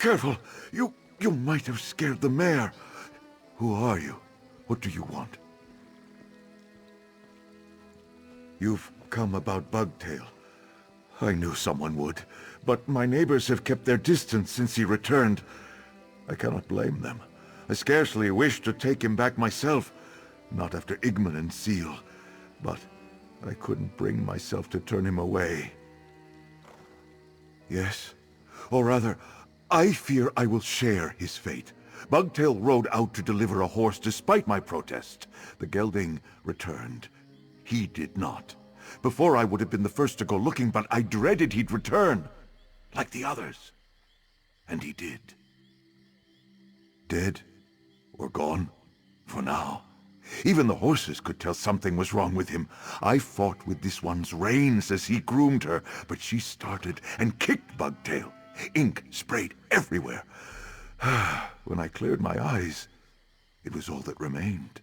careful! You might have scared the mare. Who are you? What do you want? You've come about Bugtail. I knew someone would, but my neighbors have kept their distance since he returned. I cannot blame them. I scarcely wish to take him back myself, not after Igman and Seal, but I couldn't bring myself to turn him away. Yes, or rather, I fear I will share his fate. Bugtail rode out to deliver a horse despite my protest. The gelding returned. He did not. Before I would have been the first to go looking, but I dreaded he'd return, like the others. And he did. Dead, or gone, for now. Even the horses could tell something was wrong with him. I fought with this one's reins as he groomed her, but she started and kicked Bugtail. Ink sprayed everywhere. When I cleared my eyes, it was all that remained.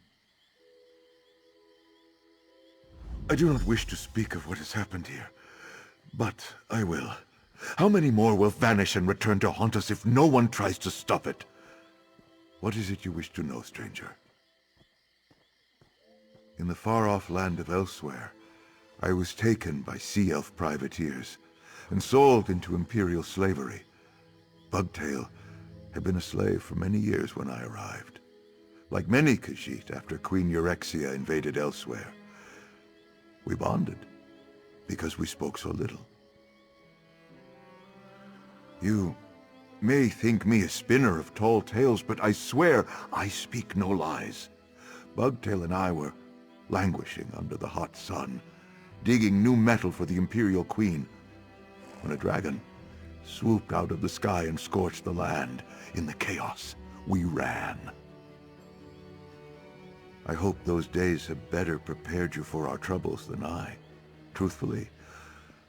I do not wish to speak of what has happened here, but I will. How many more will vanish and return to haunt us if no one tries to stop it? What is it you wish to know, stranger? In the far-off land of Elsewhere, I was taken by Sea Elf privateers and sold into Imperial slavery. Bugtail had been a slave for many years when I arrived. Like many Khajiit after Queen Eurexia invaded Elsewhere. We bonded, because we spoke so little. You may think me a spinner of tall tales, but I swear I speak no lies. Bugtail and I were languishing under the hot sun, digging new metal for the Imperial Queen, when a dragon swooped out of the sky and scorched the land. In the chaos, we ran. I hope those days have better prepared you for our troubles than I. Truthfully,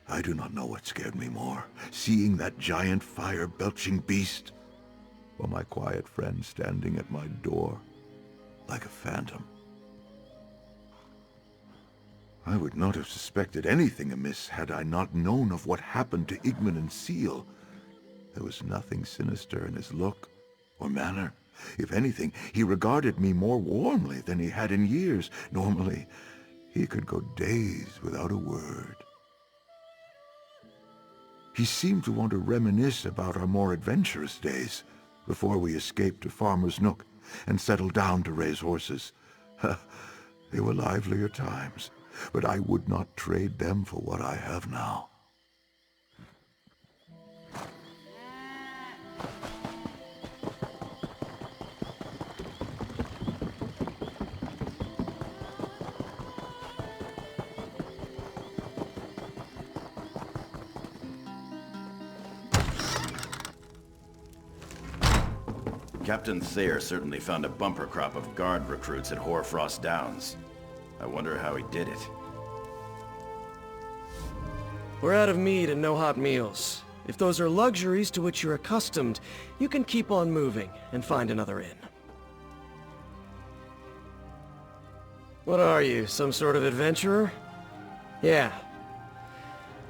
I do not know what scared me more, seeing that giant fire-belching beast, or my quiet friend standing at my door, like a phantom. I would not have suspected anything amiss had I not known of what happened to Igman and Seal. There was nothing sinister in his look or manner. If anything, he regarded me more warmly than he had in years. Normally, he could go days without a word. He seemed to want to reminisce about our more adventurous days, before we escaped to Farmer's Nook and settled down to raise horses. They were livelier times, but I would not trade them for what I have now. Captain Thayer certainly found a bumper crop of guard recruits at Hoarfrost Downs. I wonder how he did it. We're out of meat and no hot meals. If those are luxuries to which you're accustomed, you can keep on moving and find another inn. What are you, some sort of adventurer? Yeah.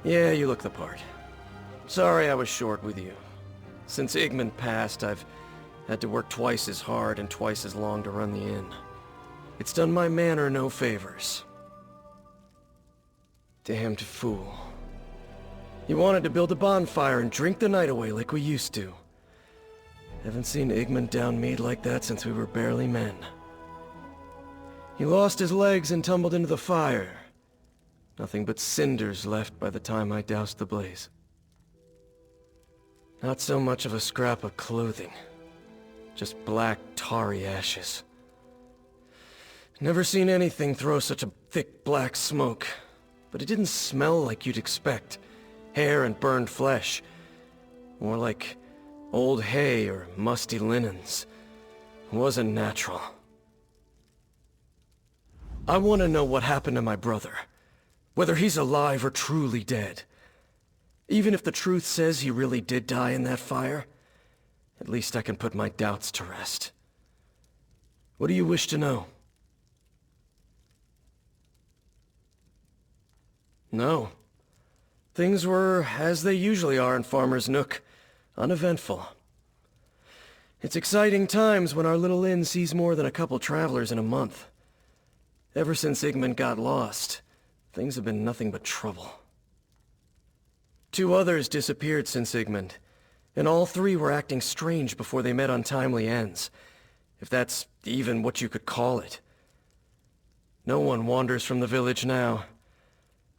Yeah, you look the part. Sorry I was short with you. Since Igman passed, I've had to work twice as hard and twice as long to run the inn. It's done my manor no favors. Damned fool. He wanted to build a bonfire and drink the night away like we used to. Haven't seen Igman down mead like that since we were barely men. He lost his legs and tumbled into the fire. Nothing but cinders left by the time I doused the blaze. Not so much of a scrap of clothing. Just black, tarry ashes. Never seen anything throw such a thick black smoke, but it didn't smell like you'd expect. Hair and burned flesh. More like old hay or musty linens. It wasn't natural. I want to know what happened to my brother. Whether he's alive or truly dead. Even if the truth says he really did die in that fire, at least I can put my doubts to rest. What do you wish to know? No. Things were as they usually are in Farmer's Nook. Uneventful. It's exciting times when our little inn sees more than a couple travelers in a month. Ever since Igmund got lost, things have been nothing but trouble. 2 others disappeared since Igmund, and all 3 were acting strange before they met untimely ends, if that's even what you could call it. No one wanders from the village now.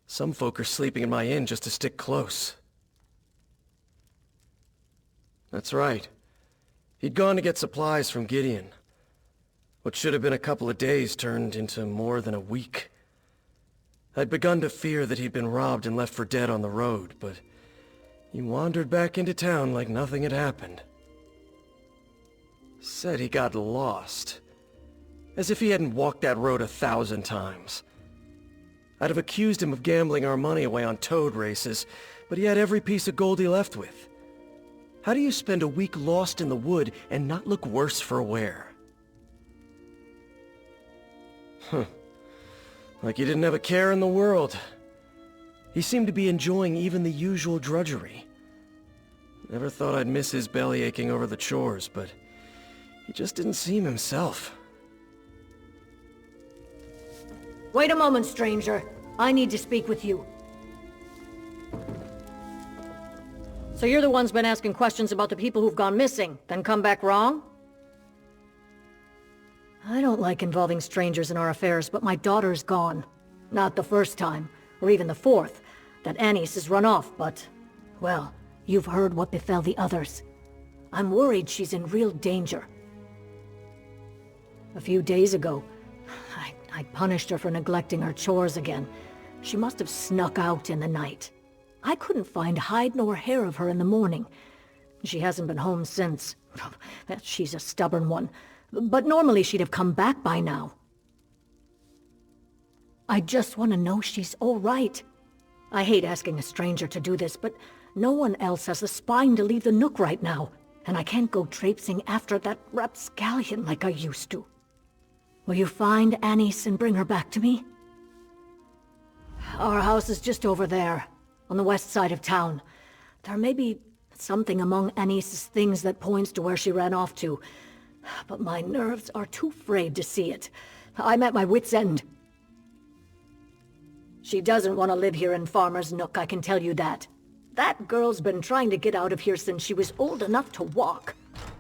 Some folk are sleeping in my inn just to stick close. That's right. He'd gone to get supplies from Gideon. What should have been a couple of days turned into more than a week. I'd begun to fear that he'd been robbed and left for dead on the road, but he wandered back into town like nothing had happened. Said he got lost. As if he hadn't walked that road 1,000 times. I'd have accused him of gambling our money away on toad races, but he had every piece of gold he left with. How do you spend a week lost in the wood and not look worse for wear? Like he didn't have a care in the world. He seemed to be enjoying even the usual drudgery. Never thought I'd miss his belly aching over the chores, but he just didn't seem himself. Wait a moment, stranger. I need to speak with you. So you're the one's been asking questions about the people who've gone missing, then come back wrong? I don't like involving strangers in our affairs, but my daughter's gone. Not the first time, or even the 4th, that Annis has run off, but... well, you've heard what befell the others. I'm worried she's in real danger. A few days ago, I punished her for neglecting her chores again. She must have snuck out in the night. I couldn't find hide nor hair of her in the morning. She hasn't been home since. She's a stubborn one. But normally she'd have come back by now. I just want to know she's all right. I hate asking a stranger to do this, but no one else has the spine to leave the Nook right now, and I can't go traipsing after that rapscallion like I used to. Will you find Annis and bring her back to me? Our house is just over there, on the west side of town. There may be something among Annis's things that points to where she ran off to, but my nerves are too frayed to see it. I'm at my wit's end. She doesn't want to live here in Farmer's Nook, I can tell you that. That girl's been trying to get out of here since she was old enough to walk.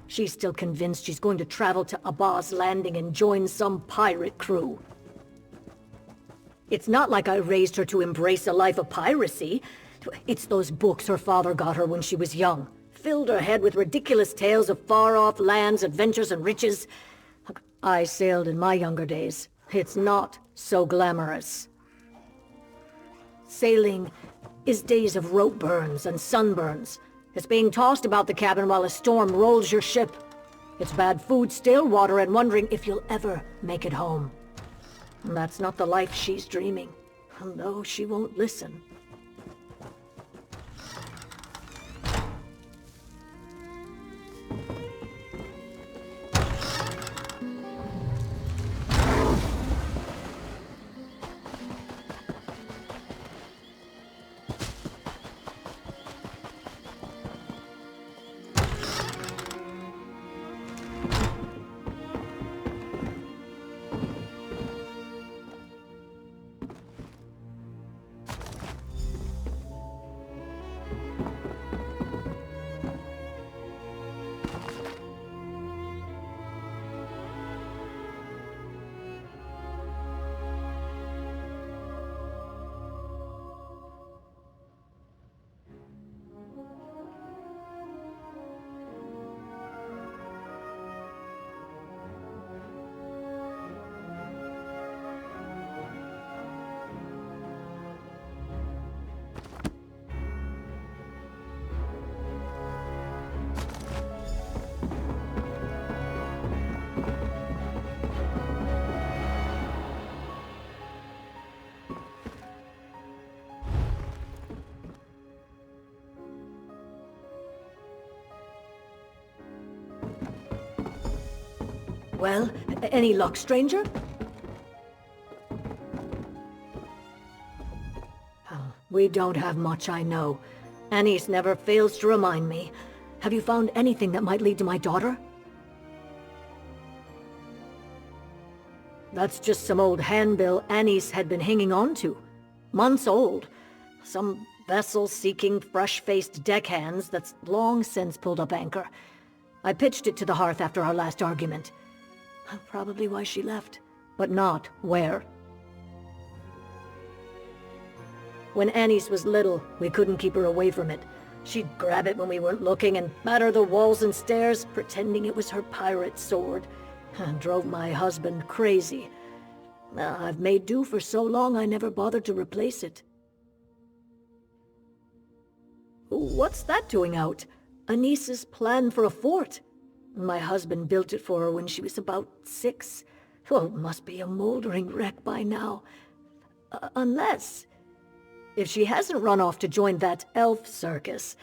She's still convinced she's going to travel to Abba's Landing and join some pirate crew. It's not like I raised her to embrace a life of piracy. It's those books her father got her when she was young. Filled her head with ridiculous tales of far-off lands, adventures, and riches. I sailed in my younger days. It's not so glamorous. Sailing is days of rope burns and sunburns. It's being tossed about the cabin while a storm rolls your ship. It's bad food, stale water, and wondering if you'll ever make it home. And that's not the life she's dreaming. And no, she won't listen. Well, any luck, stranger? We don't have much, I know. Annis never fails to remind me. Have you found anything that might lead to my daughter? That's just some old handbill Annis had been hanging on to. Months old. Some vessel seeking fresh-faced deckhands that's long since pulled up anchor. I pitched it to the hearth after our last argument. Probably why she left, but not where. When Annis was little, we couldn't keep her away from it. She'd grab it when we weren't looking and batter the walls and stairs, pretending it was her pirate sword. Drove my husband crazy. I've made do for so long I never bothered to replace it. What's that doing out? Anissa's plan for a fort. My husband built it for her when she was about 6. Oh, it must be a moldering wreck by now. Unless... if she hasn't run off to join that elf circus,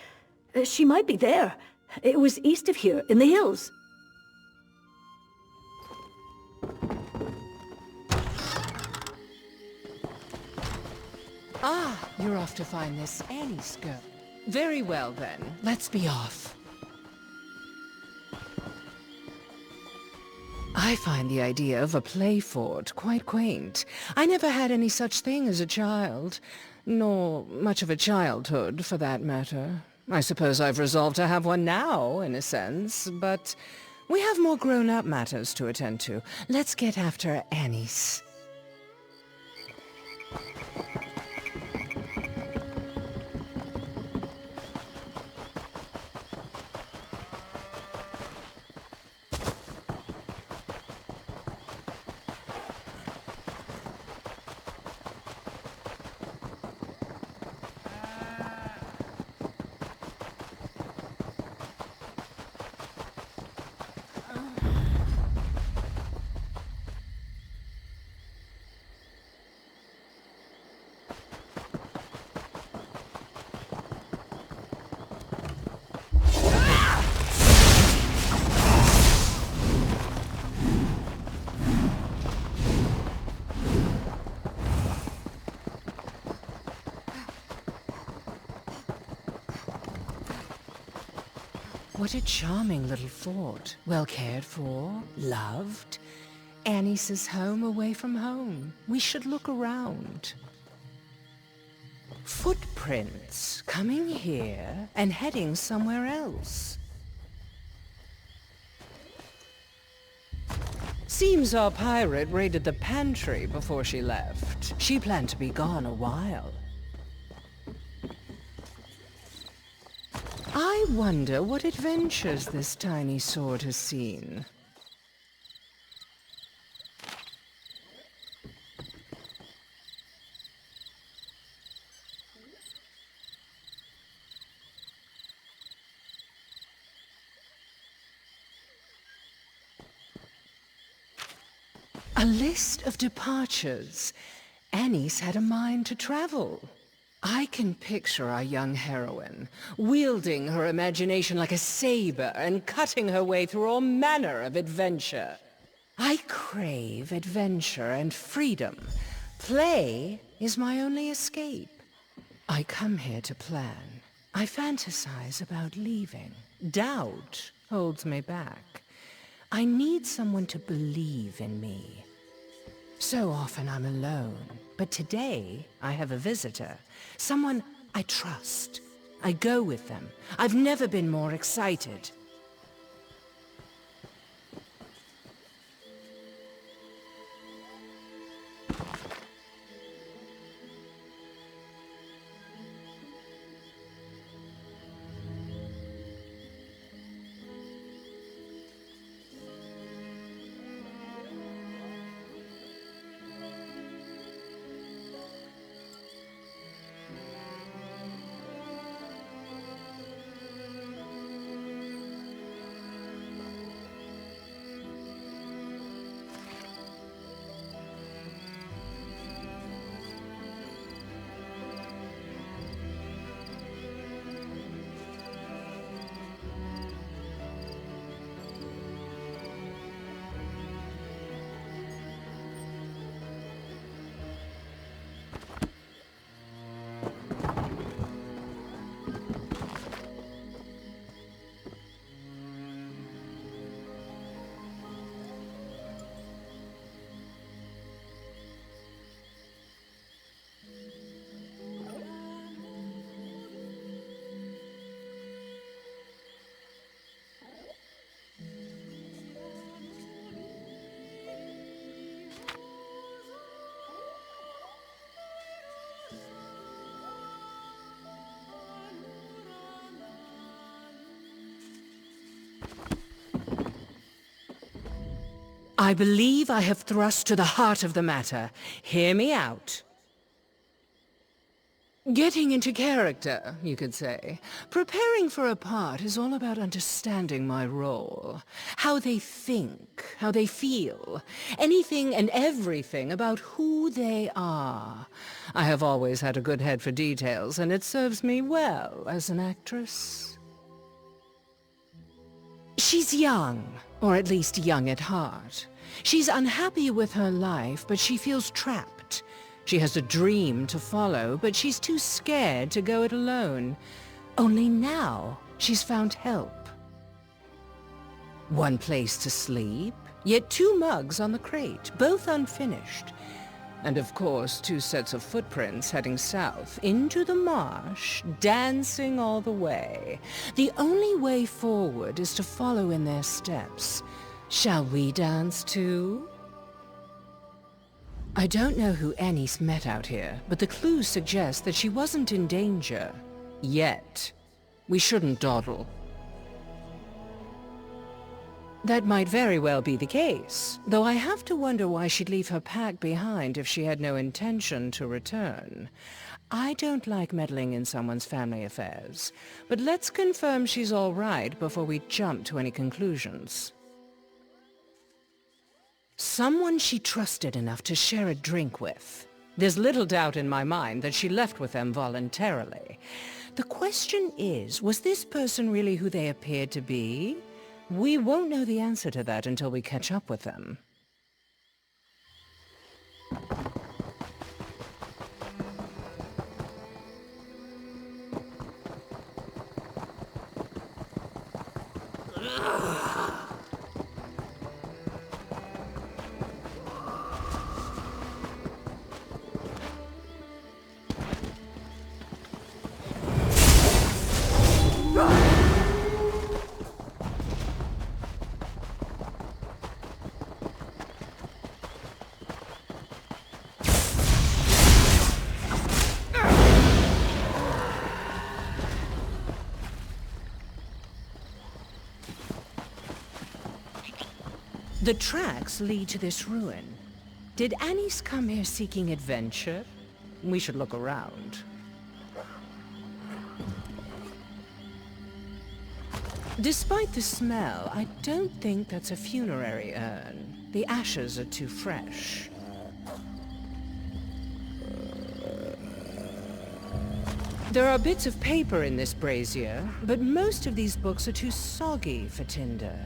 she might be there. It was east of here, in the hills. Ah, you're off to find this Annie's girl. Very well then, let's be off. I find the idea of a play fort quite quaint. I never had any such thing as a child, nor much of a childhood, for that matter. I suppose I've resolved to have one now, in a sense, but we have more grown-up matters to attend to. Let's get after Annie's. What a charming little fort. Well cared for, loved. Annie's home away from home. We should look around. Footprints coming here and heading somewhere else. Seems our pirate raided the pantry before she left. She planned to be gone a while. I wonder what adventures this tiny sword has seen. A list of departures. Annie's had a mind to travel. I can picture our young heroine, wielding her imagination like a saber and cutting her way through all manner of adventure. I crave adventure and freedom. Play is my only escape. I come here to plan. I fantasize about leaving. Doubt holds me back. I need someone to believe in me. So often I'm alone, but today I have a visitor. Someone I trust. I go with them. I've never been more excited. I believe I have thrust to the heart of the matter. Hear me out. Getting into character, you could say. Preparing for a part is all about understanding my role. How they think, how they feel. Anything and everything about who they are. I have always had a good head for details, and it serves me well as an actress. She's young, or at least young at heart. She's unhappy with her life, but she feels trapped. She has a dream to follow, but she's too scared to go it alone. Only now she's found help. One place to sleep, yet 2 mugs on the crate, both unfinished. And of course, 2 sets of footprints heading south, into the marsh, dancing all the way. The only way forward is to follow in their steps. Shall we dance too? I don't know who Annie's met out here, but the clues suggest that she wasn't in danger. Yet. We shouldn't dawdle. That might very well be the case, though I have to wonder why she'd leave her pack behind if she had no intention to return. I don't like meddling in someone's family affairs, but let's confirm she's all right before we jump to any conclusions. Someone she trusted enough to share a drink with. There's little doubt in my mind that she left with them voluntarily. The question is, was this person really who they appeared to be? We won't know the answer to that until we catch up with them. The tracks lead to this ruin. Did Annie's come here seeking adventure? We should look around. Despite the smell, I don't think that's a funerary urn. The ashes are too fresh. There are bits of paper in this brazier, but most of these books are too soggy for tinder.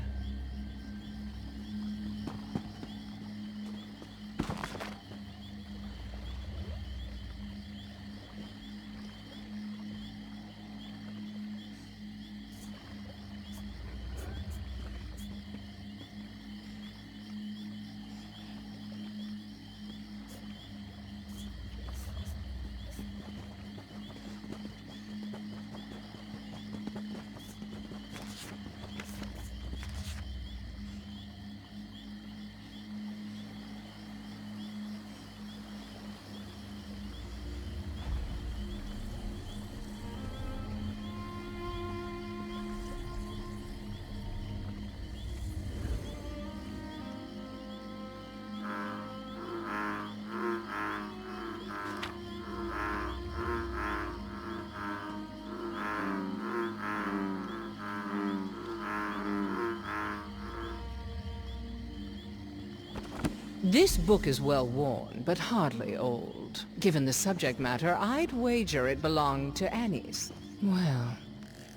This book is well worn, but hardly old. Given the subject matter, I'd wager it belonged to Annie's. Well,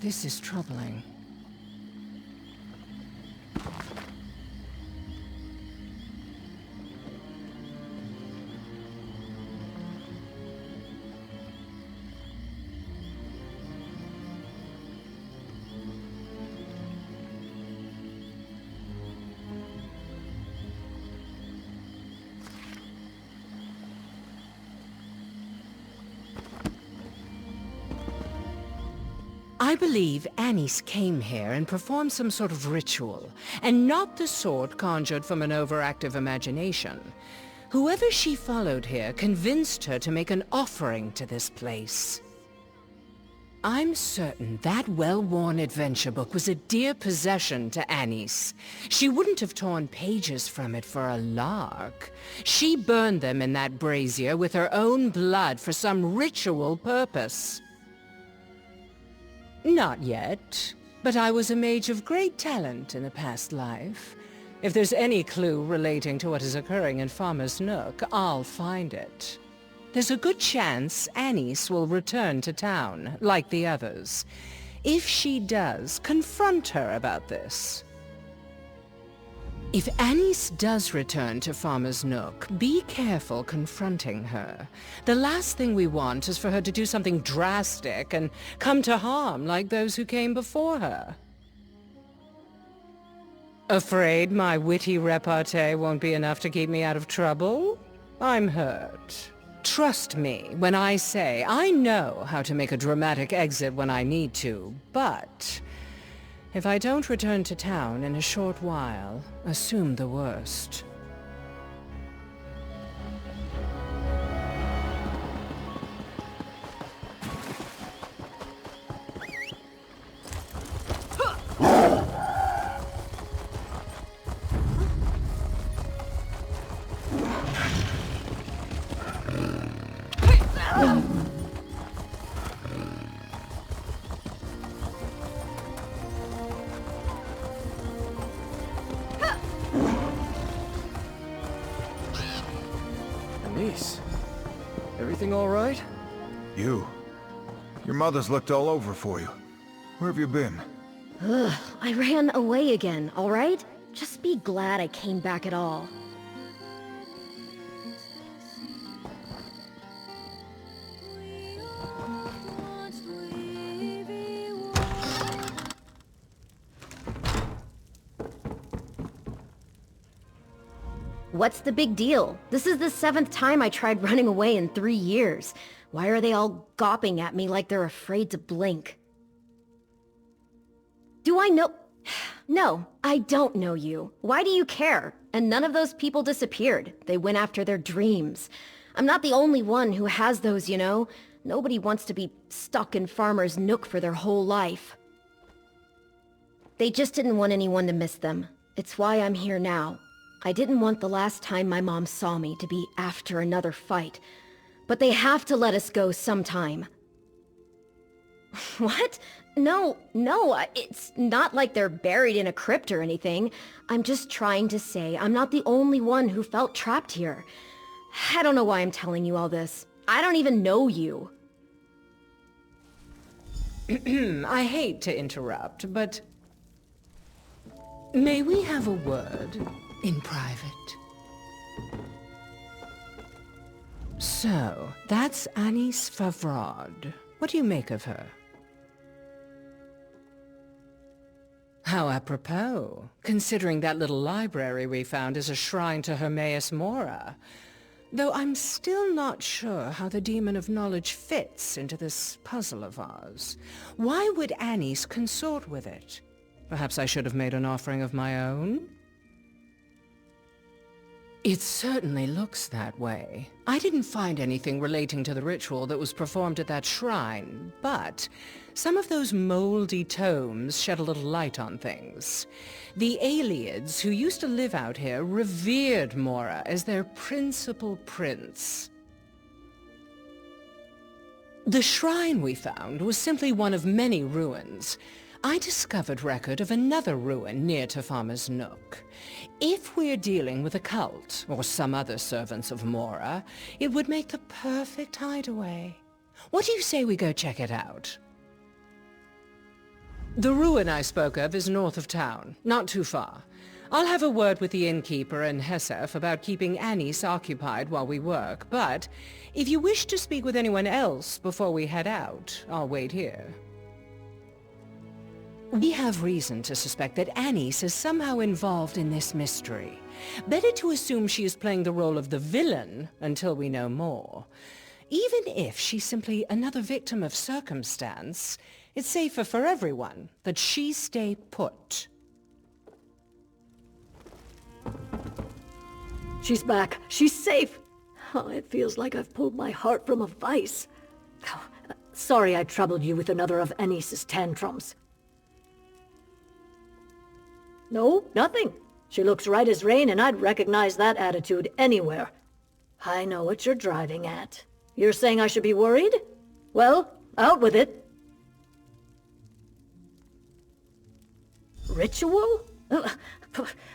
this is troubling. I believe Annie's came here and performed some sort of ritual, and not the sort conjured from an overactive imagination. Whoever she followed here convinced her to make an offering to this place. I'm certain that well-worn adventure book was a dear possession to Anis. She wouldn't have torn pages from it for a lark. She burned them in that brazier with her own blood for some ritual purpose. Not yet, but I was a mage of great talent in a past life. If there's any clue relating to what is occurring in Farmer's Nook, I'll find it. There's a good chance Anis will return to town, like the others. If she does, confront her about this. If Anis does return to Farmer's Nook, be careful confronting her. The last thing we want is for her to do something drastic and come to harm like those who came before her. Afraid my witty repartee won't be enough to keep me out of trouble? I'm hurt. Trust me when I say I know how to make a dramatic exit when I need to, but if I don't return to town in a short while, assume the worst. Niece, everything all right? You? Your mother's looked all over for you. Where have you been? Ugh, I ran away again, alright? Just be glad I came back at all. What's the big deal? This is the 7th time I tried running away in 3 years. Why are they all gawping at me like they're afraid to blink? Do I know... No, I don't know you. Why do you care? And none of those people disappeared. They went after their dreams. I'm not the only one who has those, you know. Nobody wants to be stuck in Farmer's Nook for their whole life. They just didn't want anyone to miss them. It's why I'm here now. I didn't want the last time my mom saw me to be after another fight. But they have to let us go sometime. What? No, it's not like they're buried in a crypt or anything. I'm just trying to say I'm not the only one who felt trapped here. I don't know why I'm telling you all this. I don't even know you. I hate to interrupt, but... may we have a word in private? So, that's Anis Favrod. What do you make of her? How apropos, considering that little library we found is a shrine to Hermaeus Mora. Though I'm still not sure how the Demon of Knowledge fits into this puzzle of ours. Why would Anis consort with it? Perhaps I should have made an offering of my own? It certainly looks that way. I didn't find anything relating to the ritual that was performed at that shrine, but some of those moldy tomes shed a little light on things. The Aliads who used to live out here revered Mora as their principal prince. The shrine we found was simply one of many ruins. I discovered record of another ruin near to Farmer's Nook. If we're dealing with a cult, or some other servants of Mora, it would make the perfect hideaway. What do you say we go check it out? The ruin I spoke of is north of town, not too far. I'll have a word with the innkeeper and Hesef about keeping Anis occupied while we work, but if you wish to speak with anyone else before we head out, I'll wait here. We have reason to suspect that Anis is somehow involved in this mystery. Better to assume she is playing the role of the villain until we know more. Even if she's simply another victim of circumstance, it's safer for everyone that she stay put. She's back. She's safe. Oh, it feels like I've pulled my heart from a vice. Oh, Sorry I troubled you with another of Anis's tantrums. No, nothing. She looks right as rain, and I'd recognize that attitude anywhere. I know what you're driving at. You're saying I should be worried? Well, out with it. Ritual?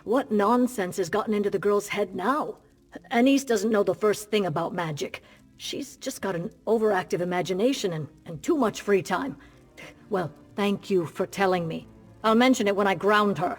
What nonsense has gotten into the girl's head now? Anis doesn't know the first thing about magic. She's just got an overactive imagination and too much free time. Well, thank you for telling me. I'll mention it when I ground her.